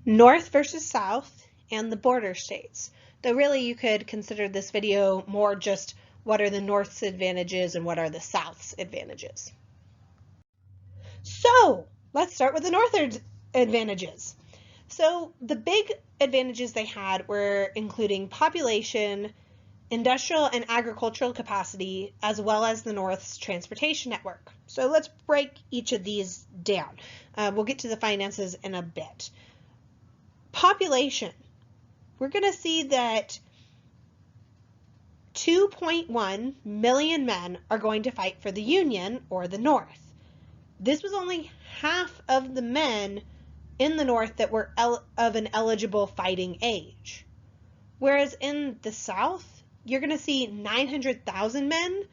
North versus South, and the border states. Though really you could consider this video more just what are the North's advantages and what are the South's advantages. So let's start with the North advantages. So the big advantages they had were including population, industrial and agricultural capacity, as well as the North's transportation network. So let's break each of these down. We'll get to the finances in a bit. Population. We're going to see that 2.1 million men are going to fight for the Union or the North. This was only half of the men in the North that were of an eligible fighting age. Whereas in the South, you're going to see 900,000 men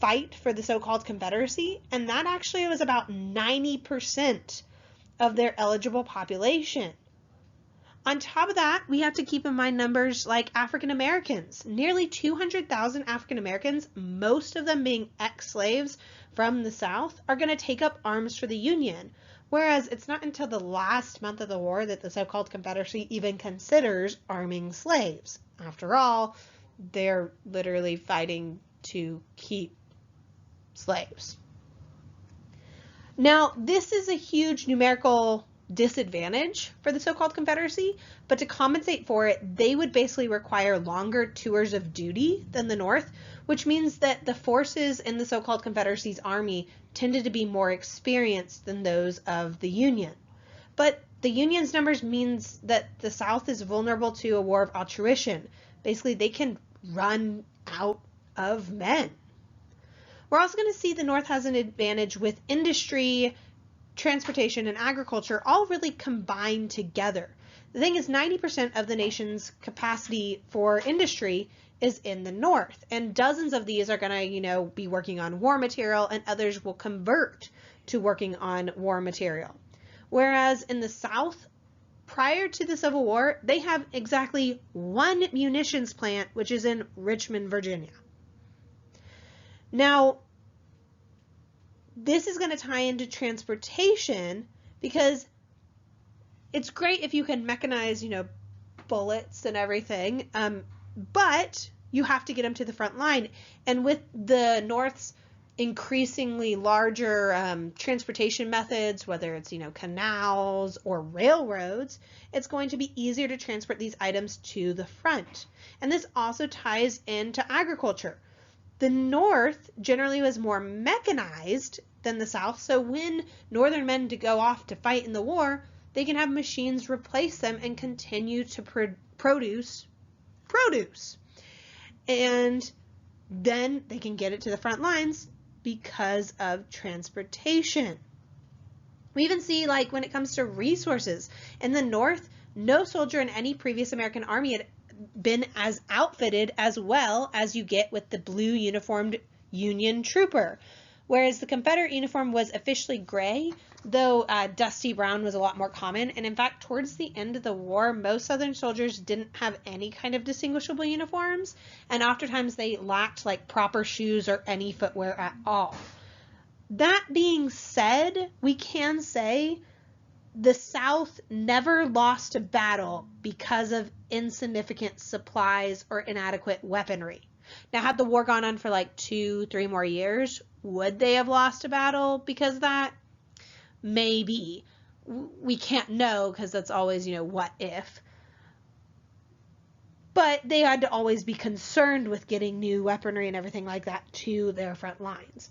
fight for the so-called Confederacy, and that actually was about 90% of their eligible population. On top of that, we have to keep in mind numbers like African Americans. Nearly 200,000 African Americans, most of them being ex-slaves from the South, are going to take up arms for the Union. Whereas it's not until the last month of the war that the so-called Confederacy even considers arming slaves. After all, they're literally fighting to keep slaves. Now, this is a huge numerical disadvantage for the so-called Confederacy, but to compensate for it, they would basically require longer tours of duty than the North, which means that the forces in the so-called Confederacy's army tended to be more experienced than those of the Union. But the Union's numbers means that the South is vulnerable to a war of attrition. Basically, they can run out of men. We're also going to see the North has an advantage with industry, transportation, and agriculture all really combined together. The thing is, 90% of the nation's capacity for industry is in the North, and dozens of these are going to, be working on war material, and others will convert to working on war material. Whereas in the South, prior to the Civil War, they have exactly one munitions plant, which is in Richmond, Virginia. Now, this is going to tie into transportation because it's great if you can mechanize, bullets and everything, but you have to get them to the front line. And with the North's increasingly larger transportation methods, whether it's, canals or railroads, it's going to be easier to transport these items to the front. And this also ties into agriculture. The North generally was more mechanized than the South, so when Northern men to go off to fight in the war, they can have machines replace them and continue to produce produce. And then they can get it to the front lines because of transportation. We even see, like, when it comes to resources, in the North, no soldier in any previous American army had been as outfitted as well as you get with the blue uniformed Union trooper. Whereas the Confederate uniform was officially gray, though dusty brown was a lot more common. And in fact, towards the end of the war, most Southern soldiers didn't have any kind of distinguishable uniforms, and oftentimes they lacked like proper shoes or any footwear at all. That being said, we can say the South never lost a battle because of insignificant supplies or inadequate weaponry. Now, had the war gone on for like 2-3 more years, would they have lost a battle because of that? Maybe. We can't know because that's always, what if. But they had to always be concerned with getting new weaponry and everything like that to their front lines.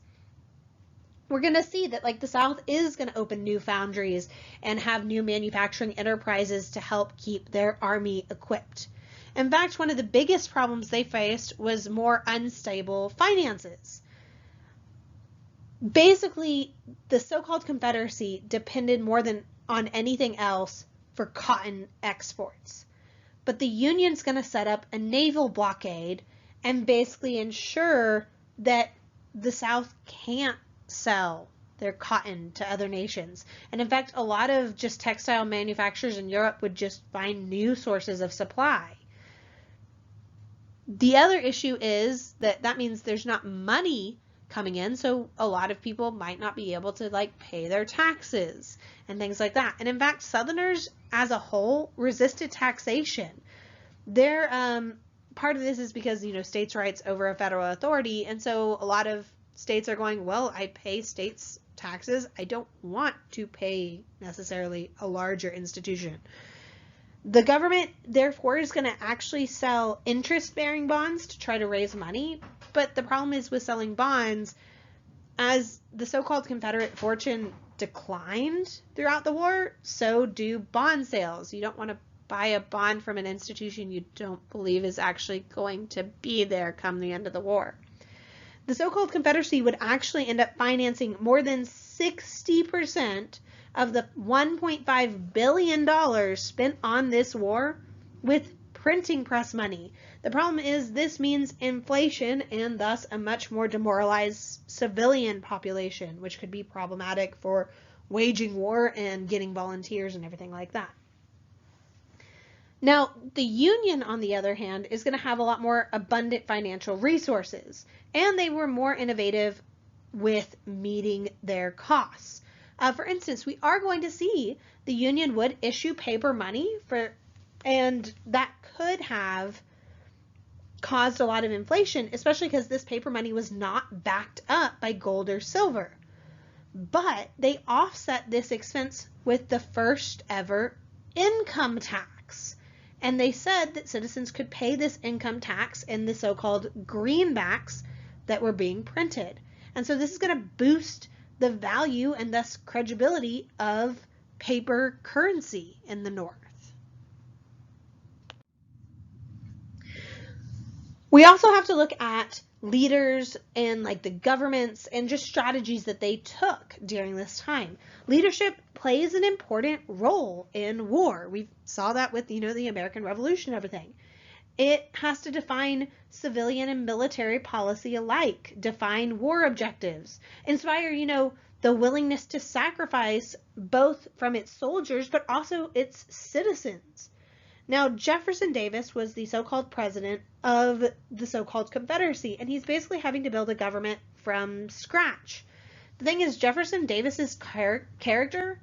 We're going to see that the South is going to open new foundries and have new manufacturing enterprises to help keep their army equipped. In fact, one of the biggest problems they faced was more unstable finances. Basically, the so-called Confederacy depended more than on anything else for cotton exports. But the Union's going to set up a naval blockade and basically ensure that the South can't sell their cotton to other nations. And in fact, a lot of just textile manufacturers in Europe would just find new sources of supply. The other issue is that means there's not money coming in, so a lot of people might not be able to pay their taxes and things like that. And in fact, Southerners as a whole resisted taxation. Their part of this is because, states' rights over a federal authority, and so a lot of states are going, well, I pay states taxes. I don't want to pay necessarily a larger institution. The government, therefore, is going to actually sell interest-bearing bonds to try to raise money, but the problem is with selling bonds, as the so-called Confederate fortune declined throughout the war, so do bond sales. You don't want to buy a bond from an institution you don't believe is actually going to be there come the end of the war. The so-called Confederacy would actually end up financing more than 60% of the $1.5 billion spent on this war with printing press money. The problem is this means inflation and thus a much more demoralized civilian population, which could be problematic for waging war and getting volunteers and everything like that. Now, the Union, on the other hand, is going to have a lot more abundant financial resources, and they were more innovative with meeting their costs. For instance, we are going to see the Union would issue paper money and that could have caused a lot of inflation, especially because this paper money was not backed up by gold or silver. But they offset this expense with the first ever income tax. And they said that citizens could pay this income tax in the so-called greenbacks that were being printed. And so this is going to boost the value and thus credibility of paper currency in the North. We also have to look at leaders and the governments and just strategies that they took during this time. Leadership plays an important role in war. We saw that with, the American Revolution and everything. It has to define civilian and military policy alike, define war objectives, inspire, the willingness to sacrifice both from its soldiers, but also its citizens. Now, Jefferson Davis was the so-called president of the so-called Confederacy, and he's basically having to build a government from scratch. The thing is, Jefferson Davis's character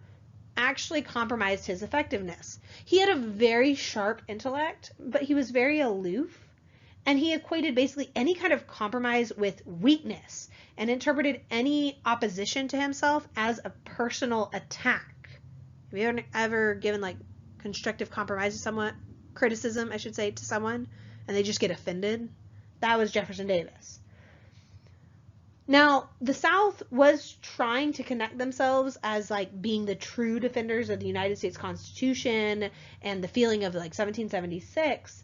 actually compromised his effectiveness. He had a very sharp intellect, but he was very aloof, and he equated basically any kind of compromise with weakness and interpreted any opposition to himself as a personal attack. Have you ever given constructive compromise to someone, criticism, I should say, to someone, and they just get offended? That was Jefferson Davis. Now, the South was trying to connect themselves as being the true defenders of the United States Constitution and the feeling of 1776.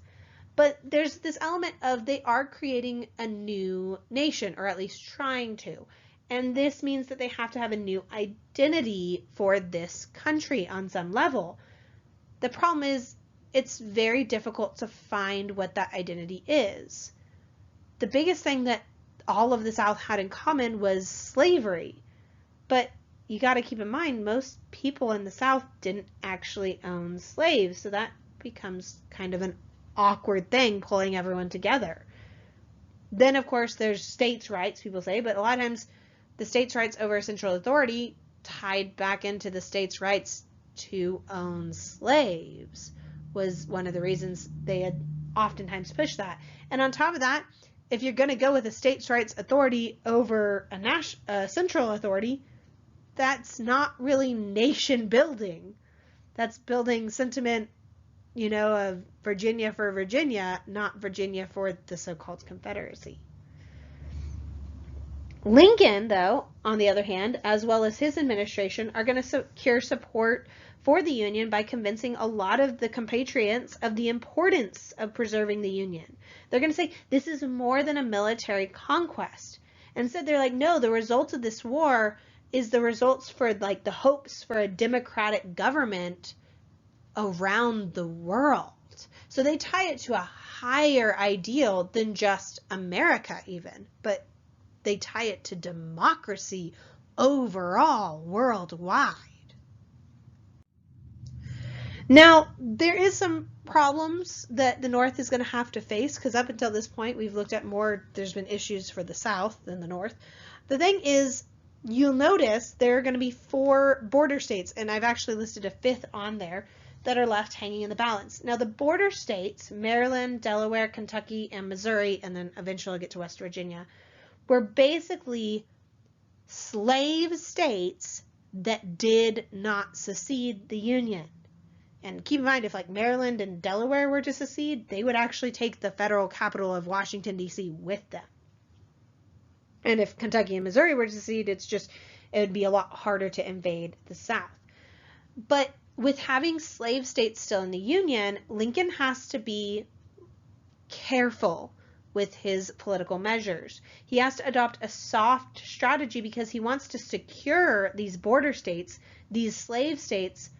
But there's this element of they are creating a new nation, or at least trying to. And this means that they have to have a new identity for this country on some level. The problem is it's very difficult to find what that identity is. The biggest thing that all of the South had in common was slavery. But you got to keep in mind, most people in the South didn't actually own slaves. So that becomes kind of an awkward thing pulling everyone together. Then, of course, there's states' rights, people say, but a lot of times the states' rights over a central authority tied back into the states' rights to own slaves was one of the reasons they had oftentimes pushed that. And on top of that, if you're going to go with a states' rights authority over a central authority, that's not really nation building. That's building sentiment, of Virginia for Virginia, not Virginia for the so-called Confederacy. Lincoln, though, on the other hand, as well as his administration, are going to secure support for the Union by convincing a lot of the compatriots of the importance of preserving the Union. They're going to say, this is more than a military conquest. Instead, they're like, no, the results of this war is the results for the hopes for a democratic government around the world. So they tie it to a higher ideal than just America even, but they tie it to democracy overall, worldwide. Now, there is some problems that the North is going to have to face, because up until this point, we've looked at there's been issues for the South than the North. The thing is, you'll notice there are going to be 4 border states, and I've actually listed a 5th on there. that are left hanging in the balance. Now, the border states, Maryland, Delaware, Kentucky, and Missouri, and then eventually I'll get to West Virginia, were basically slave states that did not secede the Union. And keep in mind, if like Maryland and Delaware were to secede, they would actually take the federal capital of Washington, D.C. with them. And if Kentucky and Missouri were to secede, it would be a lot harder to invade the South. But with having slave states still in the Union, Lincoln has to be careful with his political measures. He has to adopt a soft strategy because he wants to secure these border states, these slave states,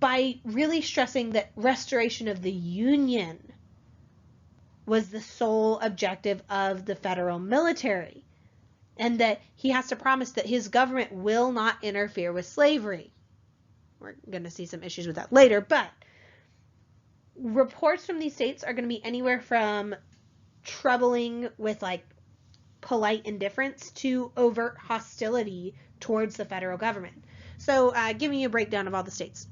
by really stressing that restoration of the Union was the sole objective of the federal military, and that he has to promise that his government will not interfere with slavery. We're going to see some issues with that later, but reports from these states are going to be anywhere from troubling with like polite indifference to overt hostility towards the federal government. So giving you a breakdown of all the states.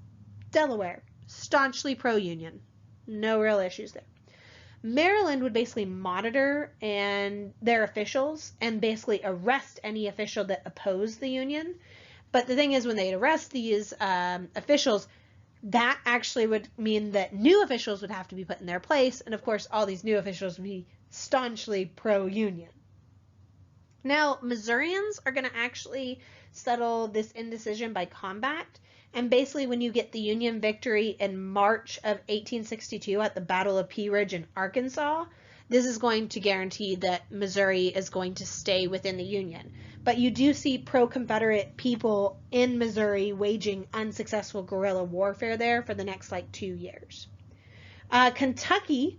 Delaware, staunchly pro-union, no real issues there. Maryland would basically monitor their officials and basically arrest any official that opposed the Union. But the thing is, when they'd arrest these officials, that actually would mean that new officials would have to be put in their place. And of course, all these new officials would be staunchly pro-union. Now, Missourians are going to actually settle this indecision by combat. And basically, when you get the Union victory in March of 1862 at the Battle of Pea Ridge in Arkansas, this is going to guarantee that Missouri is going to stay within the Union. But you do see pro-Confederate people in Missouri waging unsuccessful guerrilla warfare there for the next 2 years. Kentucky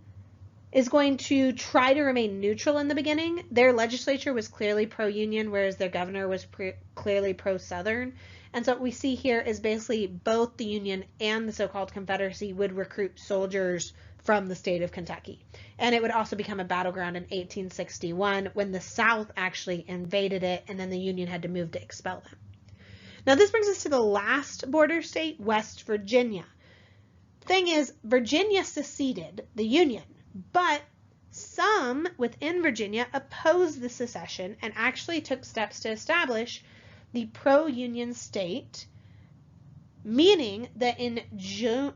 is going to try to remain neutral in the beginning. Their legislature was clearly pro-Union, whereas their governor was clearly pro-Southern. And so what we see here is basically both the Union and the so-called Confederacy would recruit soldiers from the state of Kentucky. And it would also become a battleground in 1861 when the South actually invaded it, and then the Union had to move to expel them. Now this brings us to the last border state, West Virginia. The thing is, Virginia seceded the Union, but some within Virginia opposed the secession and actually took steps to establish the pro-Union state, meaning that in June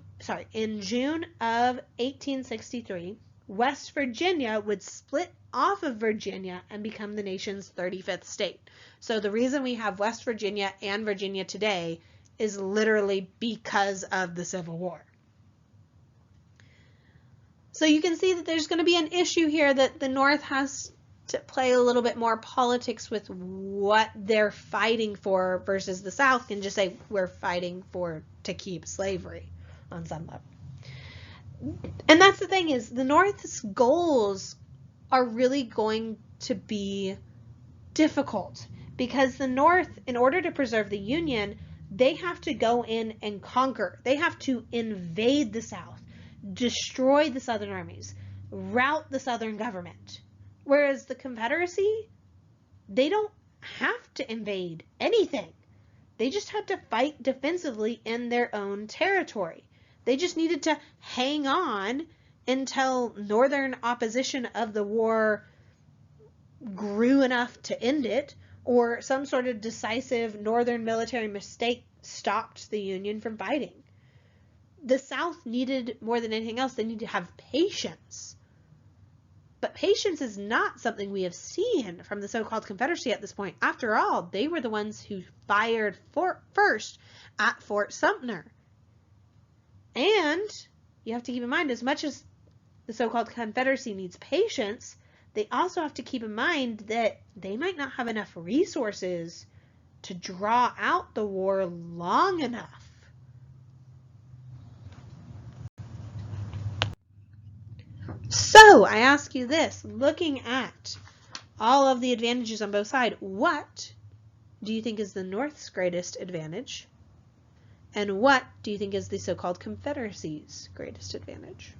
of 1863, West Virginia would split off of Virginia and become the nation's 35th state. So the reason we have West Virginia and Virginia today is literally because of the Civil War. So you can see that there's going to be an issue here that the North has to play a little bit more politics with what they're fighting for versus the South can just say we're fighting to keep slavery on some level. And that's the thing, is the North's goals are really going to be difficult because the North, in order to preserve the Union, they have to go in and conquer. They have to invade the South, destroy the Southern armies, rout the Southern government. Whereas the Confederacy, they don't have to invade anything. They just had to fight defensively in their own territory. They just needed to hang on until Northern opposition of the war grew enough to end it, or some sort of decisive Northern military mistake stopped the Union from fighting. The South needed, more than anything else, they needed to have patience. But patience is not something we have seen from the so-called Confederacy at this point. After all, they were the ones who fired first at Fort Sumter. And you have to keep in mind, as much as the so-called Confederacy needs patience, they also have to keep in mind that they might not have enough resources to draw out the war long enough. So I ask you this, looking at all of the advantages on both sides, what do you think is the North's greatest advantage? And what do you think is the so-called Confederacy's greatest advantage?